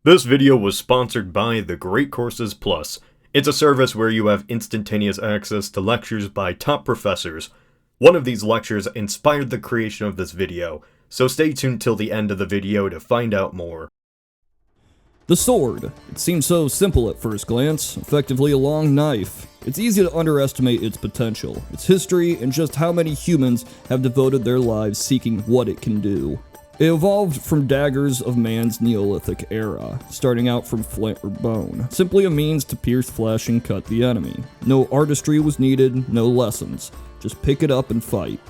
This video was sponsored by the Great Courses Plus. It's a service where you have instantaneous access to lectures by top professors. One of these lectures inspired the creation of this video, so stay tuned till the end of the video to find out more. The sword. It seems so simple at first glance, effectively a long knife. It's easy to underestimate its potential, its history, and just how many humans have devoted their lives seeking what it can do. It evolved from daggers of man's Neolithic era, starting out from flint or bone, simply a means to pierce flesh and cut the enemy. No artistry was needed, no lessons, just pick it up and fight.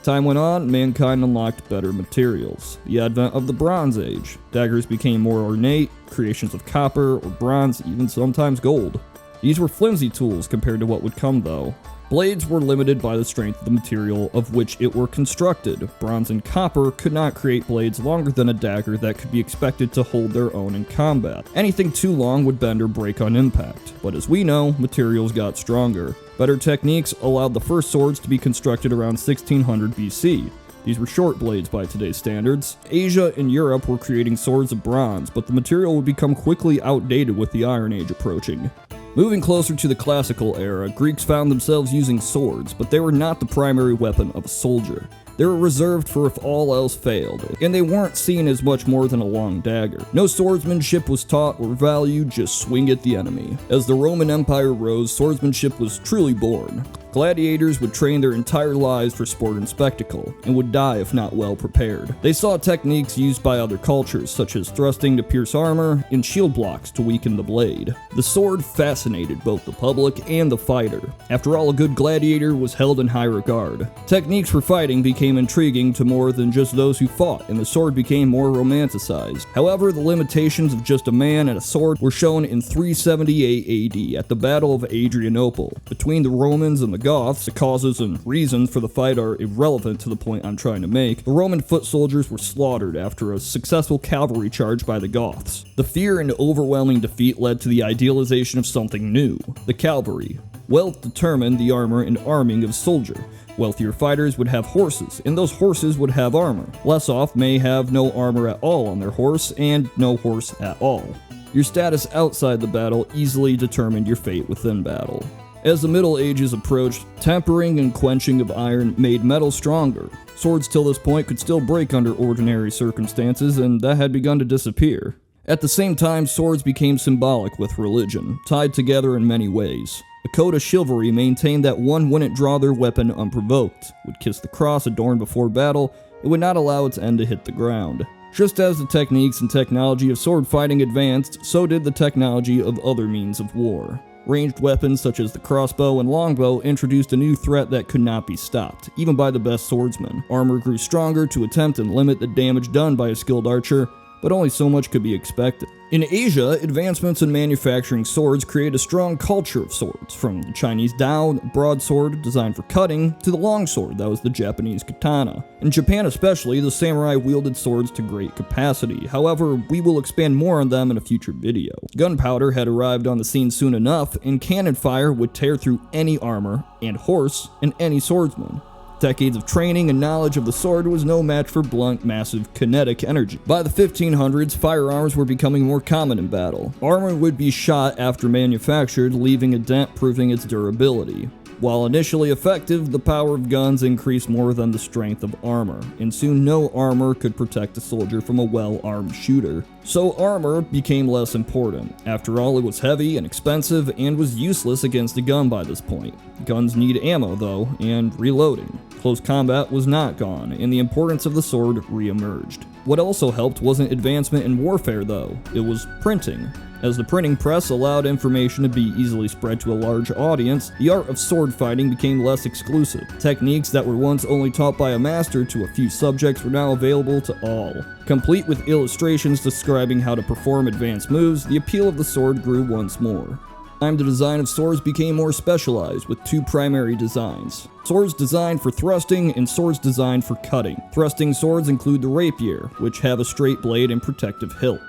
Time went on, mankind unlocked better materials. The advent of the Bronze Age. Daggers became more ornate, creations of copper or bronze, even sometimes gold. These were flimsy tools compared to what would come though. Blades were limited by the strength of the material of which it were constructed. Bronze and copper could not create blades longer than a dagger that could be expected to hold their own in combat. Anything too long would bend or break on impact. But as we know, materials got stronger. Better techniques allowed the first swords to be constructed around 1600 BC. These were short blades by today's standards. Asia and Europe were creating swords of bronze, but the material would become quickly outdated with the Iron Age approaching. Moving closer to the classical era, Greeks found themselves using swords, but they were not the primary weapon of a soldier. They were reserved for if all else failed, and they weren't seen as much more than a long dagger. No swordsmanship was taught or valued, just swing at the enemy. As the Roman Empire rose, swordsmanship was truly born. Gladiators would train their entire lives for sport and spectacle, and would die if not well prepared. They saw techniques used by other cultures, such as thrusting to pierce armor, and shield blocks to weaken the blade. The sword fascinated both the public and the fighter. After all, a good gladiator was held in high regard. Techniques for fighting became intriguing to more than just those who fought, and the sword became more romanticized. However, the limitations of just a man and a sword were shown in 378 AD at the Battle of Adrianople, between the Romans and the Goths. The causes and reasons for the fight are irrelevant to the point I'm trying to make. The Roman foot soldiers were slaughtered after a successful cavalry charge by the Goths. The fear and overwhelming defeat led to the idealization of something new, the cavalry. Wealth determined the armor and arming of a soldier. Wealthier fighters would have horses, and those horses would have armor. Less off may have no armor at all on their horse, and no horse at all. Your status outside the battle easily determined your fate within battle. As the Middle Ages approached, tempering and quenching of iron made metal stronger. Swords till this point could still break under ordinary circumstances, and that had begun to disappear. At the same time, swords became symbolic with religion, tied together in many ways. A code of chivalry maintained that one wouldn't draw their weapon unprovoked, would kiss the cross adorned before battle, and would not allow its end to hit the ground. Just as the techniques and technology of sword fighting advanced, so did the technology of other means of war. Ranged weapons such as the crossbow and longbow introduced a new threat that could not be stopped, even by the best swordsmen. Armor grew stronger to attempt and limit the damage done by a skilled archer, but only so much could be expected. In Asia, advancements in manufacturing swords created a strong culture of swords, from the Chinese Dao, broadsword designed for cutting, to the longsword that was the Japanese katana. In Japan especially, the samurai wielded swords to great capacity. However, we will expand more on them in a future video. Gunpowder had arrived on the scene soon enough, and cannon fire would tear through any armor and horse and any swordsman. Decades of training and knowledge of the sword was no match for blunt, massive kinetic energy. By the 1500s, firearms were becoming more common in battle. Armor would be shot after manufactured, leaving a dent proving its durability. While initially effective, the power of guns increased more than the strength of armor, and soon no armor could protect a soldier from a well-armed shooter. So armor became less important. After all, it was heavy and expensive and was useless against a gun by this point. Guns need ammo though, and reloading. Close combat was not gone, and the importance of the sword re-emerged. What also helped wasn't advancement in warfare though, it was printing. As the printing press allowed information to be easily spread to a large audience, the art of sword fighting became less exclusive. Techniques that were once only taught by a master to a few subjects were now available to all. Complete with illustrations describing how to perform advanced moves, the appeal of the sword grew once more. The design of swords became more specialized, with two primary designs. Swords designed for thrusting and swords designed for cutting. Thrusting swords include the rapier, which have a straight blade and protective hilt.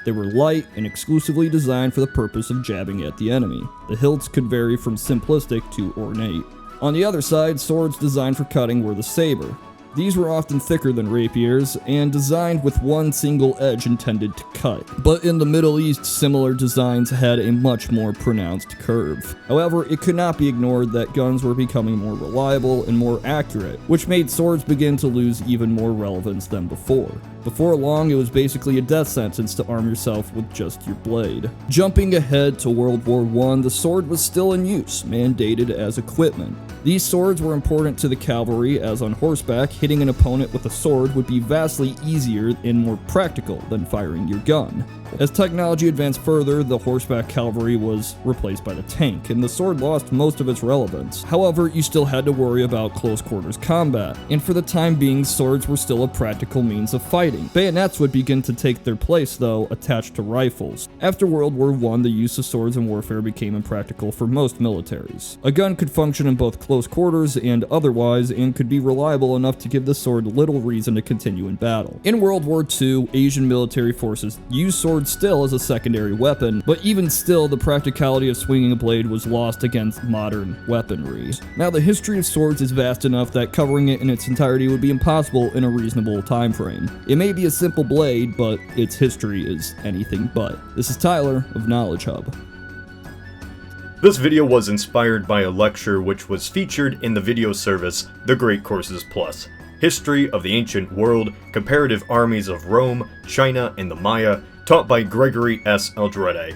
They were light and exclusively designed for the purpose of jabbing at the enemy. The hilts could vary from simplistic to ornate. On the other side, swords designed for cutting were the saber. These were often thicker than rapiers, and designed with one single edge intended to cut. But in the Middle East, similar designs had a much more pronounced curve. However, it could not be ignored that guns were becoming more reliable and more accurate, which made swords begin to lose even more relevance than before. Before long, it was basically a death sentence to arm yourself with just your blade. Jumping ahead to World War I, the sword was still in use, mandated as equipment. These swords were important to the cavalry, as on horseback, hitting an opponent with a sword would be vastly easier and more practical than firing your gun. As technology advanced further, the horseback cavalry was replaced by the tank, and the sword lost most of its relevance. However, you still had to worry about close quarters combat, and for the time being, swords were still a practical means of fighting. Bayonets would begin to take their place, though, attached to rifles. After World War I, the use of swords in warfare became impractical for most militaries. A gun could function in both close quarters and otherwise, and could be reliable enough to give the sword little reason to continue in battle. In World War II, Asian military forces used swords still as a secondary weapon, but even still, the practicality of swinging a blade was lost against modern weaponry. Now, the history of swords is vast enough that covering it in its entirety would be impossible in a reasonable time frame. It may be a simple blade, but its history is anything but. This is Tyler of Knowledge Hub. This video was inspired by a lecture which was featured in the video service The Great Courses Plus. History of the Ancient World, Comparative Armies of Rome, China, and the Maya, taught by Gregory S. Aldrete.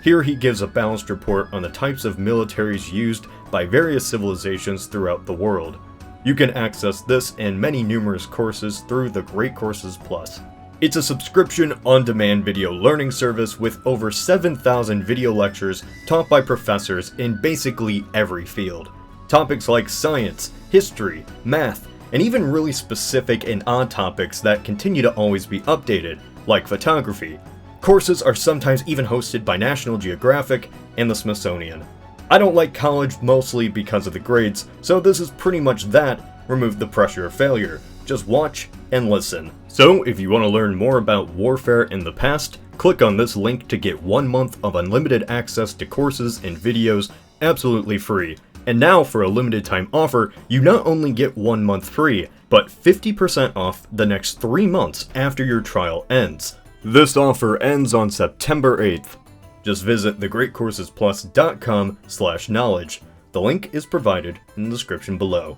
Here he gives a balanced report on the types of militaries used by various civilizations throughout the world. You can access this and many numerous courses through the Great Courses Plus. It's a subscription on-demand video learning service with over 7,000 video lectures taught by professors in basically every field. Topics like science, history, math, and even really specific and odd topics that continue to always be updated, like photography. Courses are sometimes even hosted by National Geographic and the Smithsonian. I don't like college mostly because of the grades, so this is pretty much that, remove the pressure of failure. Just watch and listen. So, if you want to learn more about warfare in the past, click on this link to get 1 month of unlimited access to courses and videos absolutely free. And now, for a limited time offer, you not only get 1 month free, but 50% off the next 3 months after your trial ends. This offer ends on September 8th. Just visit thegreatcoursesplus.com/knowledge. The link is provided in the description below.